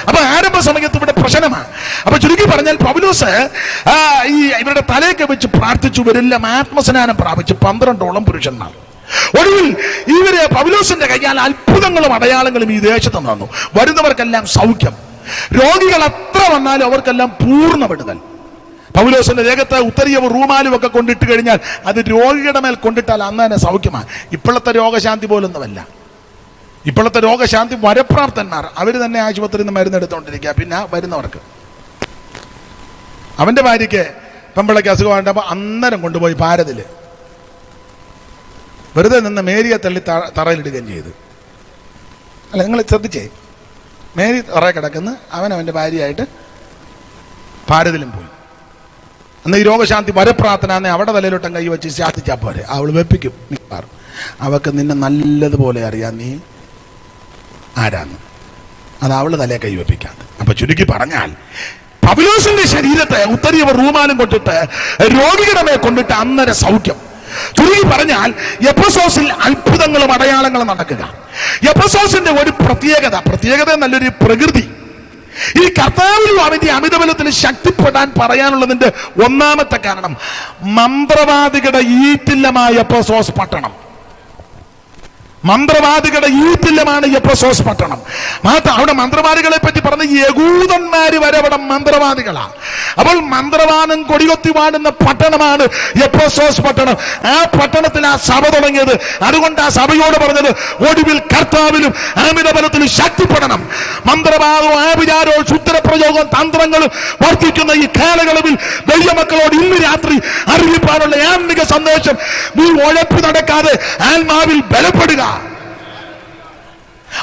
അപ്പൊ ആരംഭ സമയത്ത് ഇവിടെ പ്രശ്നമാണ്. അപ്പൊ ചുരുക്കി പറഞ്ഞാൽ പൗലോസ് ഈ ഇവരുടെ തലയൊക്കെ വെച്ച് പ്രാർത്ഥിച്ചു. ഇവരെല്ലാം ആത്മസ്നാനം പ്രാപിച്ചു 12ഓളം പുരുഷന്മാർ. ഒടുവിൽ ഇവര് പൗലോസിന്റെ കയ്യാൽ അത്ഭുതങ്ങളും അടയാളങ്ങളും ഈ ദേശത്ത് നടന്നു. വരുന്നവർക്കെല്ലാം സൗഖ്യം, രോഗികൾ എത്ര വന്നാലും അവർക്കെല്ലാം പൂർണ്ണ വിടുതൽ. പൗലോസിന്റെ ദേഹത്ത് ഉത്തരീയവും റൂമാലും ഒക്കെ കൊണ്ടിട്ട് കഴിഞ്ഞാൽ അത് രോഗിയുടെ മേൽ കൊണ്ടിട്ടാൽ അന്ന് തന്നെ സൗഖ്യമാണ്. ഇപ്പോഴത്തെ രോഗശാന്തി പോലൊന്നുമല്ല. ഇപ്പോഴത്തെ രോഗശാന്തി വരപ്രാപ്തന്മാർ അവർ തന്നെ ആശുപത്രിയിൽ നിന്ന് മരുന്നെടുത്തോണ്ടിരിക്കുക. പിന്നെ വരുന്നവർക്ക് അവന്റെ ഭാര്യയ്ക്ക് പെമ്പിളയ്ക്ക് അസുഖമായിട്ടപ്പോൾ അന്നേരം കൊണ്ടുപോയി ഭാരതില് വെറുതെ നിന്ന് മേരിയെ തള്ളി തറയിലിടുകയും ചെയ്തു. അല്ല, നിങ്ങൾ ശ്രദ്ധിച്ചേ, മേരി തറയിൽ കിടക്കുന്ന അവൻ്റെ ഭാര്യയായിട്ട് ഭാരതിലും പോയി. അന്ന് ഈ രോഗശാന്തി വരപ്രാർത്ഥന അവിടെ തലയിലോട്ടം കൈ വെച്ച് ശാസിച്ചാൽ പോരെ, അവൾ വെപ്പിക്കും. മിക്കവാറും അവൾക്ക് നിന്നെ നല്ലതുപോലെ അറിയാം നീ ആരാന്ന്. അത് അവള് തലയെ കൈ വെപ്പിക്കാതെ. അപ്പൊ ചുരുക്കി പറഞ്ഞാൽ പൗലോസിന്റെ ശരീരത്തെ ഉത്തരീയ റൂമാലും കൊണ്ടിട്ട് രോഗികളുടെ മേൽ കൊണ്ടിട്ട് അന്നേരം സൗഖ്യം. ചുരുക്കി പറഞ്ഞാൽ എഫെസോസിൽ അത്ഭുതങ്ങളും അടയാളങ്ങളും നടക്കുക. എഫെസോസിന്റെ ഒരു പ്രത്യേകത നല്ലൊരു പ്രകൃതി. ഈ കർത്താവിലും അവന്റെ അമിതബലത്തിൽ ശക്തിപ്പെടാൻ പറയാനുള്ളതിന്റെ ഒന്നാമത്തെ കാരണം മന്ത്രവാദികളുടെ ഈറ്റില്ലമായ എഫെസോസ് പട്ടണം. മന്ത്രവാദികളുടെ ഈറ്റില്ലമാണ് എഫെസോസ് പട്ടണം. അവിടെ മന്ത്രവാദികളെ പറ്റി പറഞ്ഞ യഹൂദന്മാര് വരെ അവിടെ മന്ത്രവാദികളാ. അപ്പോൾ മന്ത്രവാദം കൊടികൊത്തി വാടുന്ന പട്ടണമാണ് എഫെസോസ് പട്ടണം. ആ പട്ടണത്തിൽ ആ സഭ തുടങ്ങിയത്. അതുകൊണ്ട് ആ സഭയോട് പറഞ്ഞത് ഒടുവിൽ കർത്താവിലും അമിതബലത്തിലും ശക്തിപ്പെടണം. മന്ത്രവാദവും ആഭിചാരവും ശുദ്ധപ്രയോഗവും തന്ത്രങ്ങളും വർദ്ധിക്കുന്ന ഈ കാലയളവിൽ ദൈവമക്കളോട് ഇന്ന് രാത്രി അറിയിപ്പാനുള്ള ആത്മിക സന്ദേശം, നീ ഉഴപ്പി നടക്കാതെ ആത്മാവിൽ ബലപ്പെടുക.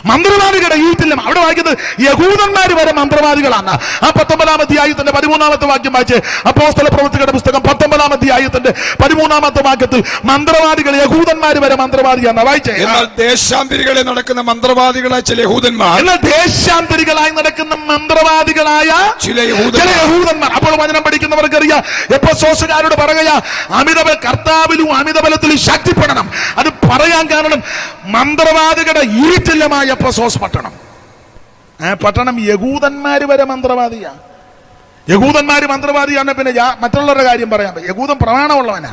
മന്ത്രവാദികളുടെ ഈറ്റില്ല. അവിടെ വായിക്കുന്നത് യഹൂദന്മാർ വരെ മന്ത്രവാദികളാണ്. ആ 19-ാം അധ്യായത്തിന്റെ 13-ാമത്തെ വാക്യം വായിച്ച് അപ്പോസ്തല പ്രവൃത്തികളുടെ പുസ്തകം 19-ാം അധ്യായത്തിന്റെ 13-ാമത്തെ വാക്യത്തിൽ മന്ത്രവാദികൾ യഹൂദന്മാർ വരെ മന്ത്രവാദിയാണ് വായിച്ചേ. എന്നാൽ ദേശാന്തരികളെ നടക്കുന്ന മന്ത്രവാദികളായ ചില യഹൂദന്മാർ, ദേശാന്തരികളായി നടക്കുന്ന മന്ത്രവാദികളായ ചില യഹൂദന്മാർ. അപ്പോൾ വചനം പഠിക്കുന്നവർക്കറിയാം, എഫെസോസുകാരോട് പറയുക കർത്താവിലും അമിതബലത്തിലും ശക്തിപ്പെടണം. അത് പറയാൻ കാരണം മന്ത്രവാദികളുടെ ഈറ്റില്ലമായ എഫെസോസ് പട്ടണം. ആ പട്ടണം യഹൂദന്മാര് വരെ മന്ത്രവാദിയാ. യഹൂദന്മാര് മന്ത്രവാദിയാണ്. പിന്നെ മറ്റുള്ളവരുടെ കാര്യം പറയാൻ പറ്റും. യഹൂദൻ പ്രമാണമുള്ളവനാ.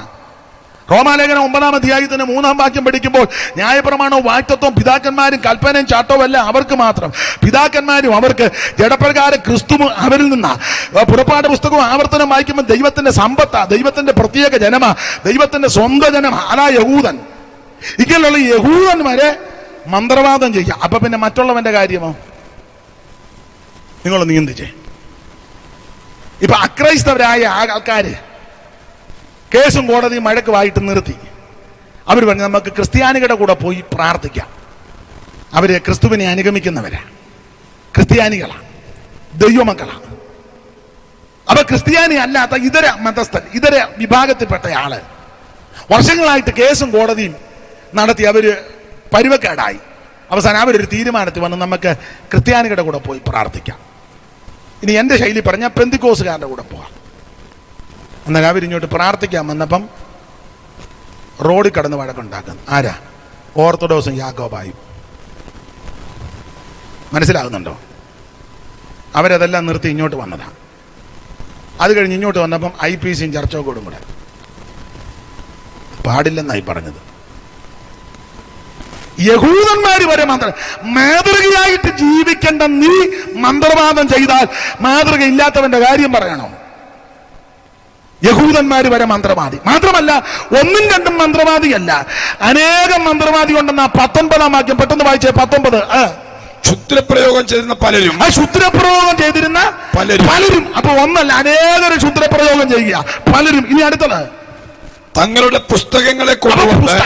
റോമാലേഖനം 9-ാം അധ്യായത്തിന് 3-ാം വാക്യം പഠിക്കുമ്പോൾ ന്യായപ്രമാണവും വാക്തത്വവും പിതാക്കന്മാരും കൽപ്പനയും ചാട്ടവും അല്ല അവർക്ക് മാത്രം. പിതാക്കന്മാരും അവർക്ക് ജഡപ്രകാരം ക്രിസ്തുവും അവരിൽ നിന്നാ. പുറപ്പാട് പുസ്തകവും ആവർത്തനം വായിക്കുമ്പോൾ ദൈവത്തിന്റെ സമ്പത്താ, ദൈവത്തിന്റെ പ്രത്യേക ജനമാ, ദൈവത്തിന്റെ സ്വന്തം ജനമാ. അതാ യഹൂദൻ. ഇങ്ങനെയുള്ള യഹൂദന്മാരെ മന്ത്രവാദം ചെയ്യാം. അപ്പൊ പിന്നെ മറ്റുള്ളവന്റെ കാര്യമോ? നിങ്ങൾ നിയന്ത്രിച്ചേ. ഇപ്പൊ അക്രൈസ്തവരായ ആൾക്കാര് കേസും കോടതിയും മഴക്കുമായിട്ട് നിർത്തി. അവർ പറഞ്ഞു നമുക്ക് ക്രിസ്ത്യാനികളുടെ കൂടെ പോയി പ്രാർത്ഥിക്കാം. അവര് ക്രിസ്തുവിനെ അനുഗമിക്കുന്നവരാ, ക്രിസ്ത്യാനികളാ, ദൈവമക്കളാണ്. അപ്പൊ ക്രിസ്ത്യാനി അല്ലാത്ത ഇതര മതസ്ഥൻ, ഇതര വിഭാഗത്തിൽപ്പെട്ട ആള് വർഷങ്ങളായിട്ട് കേസും കോടതിയും നടത്തി അവര് പരുവക്കേടായി. അവസാനം അവരൊരു തീരുമാനത്തിൽ വന്ന് നമുക്ക് ക്രിസ്ത്യാനികളുടെ കൂടെ പോയി പ്രാർത്ഥിക്കാം. ഇനി എന്റെ ശൈലി പറഞ്ഞാൽ പെന്തിക്കോസുകാരുടെ കൂടെ പോകാം. എന്നാൽ അവരിങ്ങോട്ട് പ്രാർത്ഥിക്കാൻ വന്നപ്പം റോഡിൽ കടന്ന് വഴക്കുണ്ടാക്കുന്നു. ആരാ? ഓർത്തഡോക്സും യാക്കോബായും. മനസ്സിലാകുന്നുണ്ടോ? അവരതെല്ലാം നിർത്തി ഇങ്ങോട്ട് വന്നതാ. അത് കഴിഞ്ഞ് ഇങ്ങോട്ട് വന്നപ്പം IPCയും ചർച്ചോടും കൂടെ പാടില്ലെന്നായി പറഞ്ഞത്. യഹൂദന്മാര് വരെ മാതൃകയായിട്ട് ജീവിക്കേണ്ട നീ മന്ത്രവാദം ചെയ്താൽ മാതൃക ഇല്ലാത്തവന്റെ കാര്യം പറയണോ? യഹൂദന്മാര് വരെ മന്ത്രവാദി. മാത്രമല്ല, 1-2 മന്ത്രവാദിയല്ല, അനേകം മന്ത്രവാദി ഉണ്ടെന്ന 19-ാം വാക്യം പെട്ടെന്ന് വായിച്ചേ. 19. ക്ഷുദ്രപ്രയോഗം ചെയ്തിരുന്ന പലരും. ആ ക്ഷുദ്രപ്രയോഗം ചെയ്തിരുന്ന പലരും. അപ്പൊ ഒന്നല്ല, അനേകം ക്ഷുദ്രപ്രയോഗം ചെയ്യുക പലരും. ഇനി അടുത്തത് തങ്ങളുടെ പുസ്തകങ്ങളെ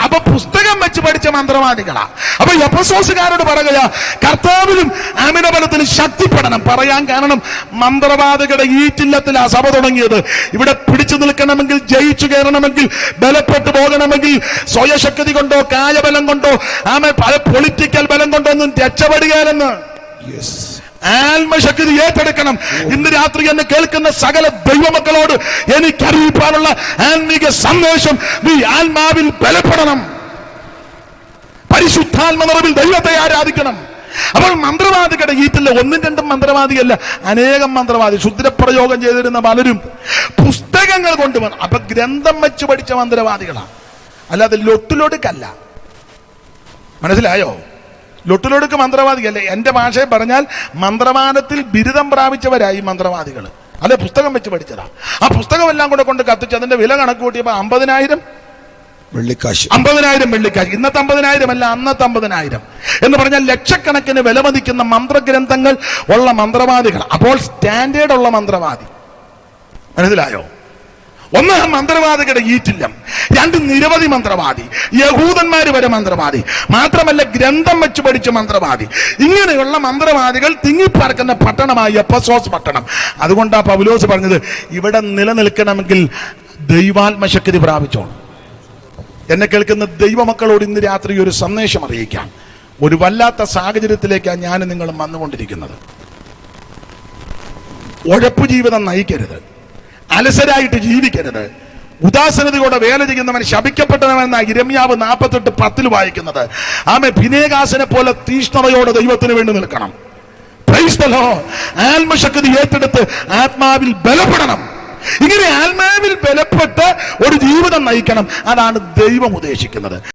അപ്പൊ പുസ്തകം വെച്ച് പഠിച്ച മന്ത്രവാദികളാ. അപ്പൊ എഫെസോസുകാരോട് പറയുക കർത്താവിലും അമിതബലത്തിലും ശക്തിപ്പെടണം. പറയാൻ കാരണം മന്ത്രവാദികളുടെ ഈറ്റില്ലത്തിലാ സഭ തുടങ്ങിയത്. ഇവിടെ പിടിച്ചു നിൽക്കണമെങ്കിൽ, ജയിച്ചു കയറണമെങ്കിൽ, ബലപ്പെട്ടു പോകണമെങ്കിൽ സ്വയശക്തി കൊണ്ടോ കായബലം കൊണ്ടോ പല പൊളിറ്റിക്കൽ ബലം കൊണ്ടോ ഒന്നും രക്ഷപ്പെടുകയല്ലെന്ന്. ആത്മശക്തി ഏറ്റെടുക്കണം. ഇന്ന് രാത്രി എന്നെ കേൾക്കുന്ന സകല ദൈവമക്കളോട് എനിക്കറിയിപ്പാനുള്ള ആത്മീക സന്ദേശം, നീ ആത്മാവിൽ ബലപ്പെടണം. പരിശുദ്ധാത്മ നിറവിൽ ദൈവത്തെ ആരാധിക്കണം. അപ്പോൾ മന്ത്രവാദികളുടെ ഈറ്റില്ല, ഒന്നും രണ്ടും മന്ത്രവാദിയല്ല, അനേകം മന്ത്രവാദി, ക്ഷുദ്രപ്രയോഗം ചെയ്തിരുന്ന പലരും പുസ്തകങ്ങൾ കൊണ്ടുവന്നു. അപ്പൊ ഗ്രന്ഥം വെച്ച് പഠിച്ച മന്ത്രവാദികളാണ്, അല്ലാതെ ലൊട്ടിലൊടുക്കല്ല. മനസ്സിലായോ? ലൊട്ടിലൊടുക്ക് മന്ത്രവാദിയല്ല. എന്റെ ഭാഷയിൽ പറഞ്ഞാൽ മന്ത്രവാദത്തിൽ ബിരുദം പ്രാപിച്ചവരായി മന്ത്രവാദികൾ, അല്ലെ പുസ്തകം വെച്ച് പഠിച്ചതാ. ആ പുസ്തകം എല്ലാം കൂടെ കൊണ്ട് കത്തിച്ച് അതിന്റെ വില കണക്ക് കൂട്ടിയപ്പോ 50,000 വെള്ളിക്കാശ്. 50,000 വെള്ളിക്കാശ്. ഇന്നത്തെ 50,000 അല്ല, അന്നത്തെ 50,000 എന്ന് പറഞ്ഞാൽ ലക്ഷക്കണക്കിന് വില മതിക്കുന്ന മന്ത്രഗ്രന്ഥങ്ങൾ ഉള്ള മന്ത്രവാദികൾ. അപ്പോൾ സ്റ്റാൻഡേർഡ് ഉള്ള മന്ത്രവാദി. മനസ്സിലായോ? ഒന്ന് മന്ത്രവാദികളുടെ ഈറ്റില്ല, രണ്ട് നിരവധി മന്ത്രവാദി, യഹൂദന്മാര് വരെ മന്ത്രവാദി, മാത്രമല്ല ഗ്രന്ഥം വെച്ച് പഠിച്ച മന്ത്രവാദി. ഇങ്ങനെയുള്ള മന്ത്രവാദികൾ തിങ്ങിപ്പാർക്കുന്ന പട്ടണമായി എഫെസോസ് പട്ടണം. അതുകൊണ്ടാ പൗലോസ് പറഞ്ഞത്, ഇവിടെ നിലനിൽക്കണമെങ്കിൽ ദൈവാത്മശക്തി പ്രാപിച്ചോണം. എന്നെ കേൾക്കുന്ന ദൈവമക്കളോട് ഇന്ന് രാത്രി ഒരു സന്ദേശം അറിയിക്കാം. ഒരു വല്ലാത്ത സാഹചര്യത്തിലേക്കാണ് ഞാൻ നിങ്ങളും വന്നുകൊണ്ടിരിക്കുന്നത്. ഉഴപ്പു ജീവിതം നയിക്കരുത്, അലസരായിട്ട് ജീവിക്കരുത്, ഉദാസനതയോടെ വേല ചെയ്യുന്നവൻ ശപിക്കപ്പെട്ടവനെന്ന ഇരമ്യാവ് 48:10 വായിക്കുന്നത്. ആമേ, ഭിനേകാസനെ പോലെ തീഷ്ണതയോടെ ദൈവത്തിന് വേണ്ടി നിൽക്കണം. Praise the Lord. ആത്മശക്തി ഏറ്റെടുത്ത് ആത്മാവിൽ ബലപ്പെടണം. ഇങ്ങനെ ആത്മാവിൽ ബലപ്പെട്ട് ഒരു ജീവിതം നയിക്കണം. അതാണ് ദൈവം ഉദ്ദേശിക്കുന്നത്.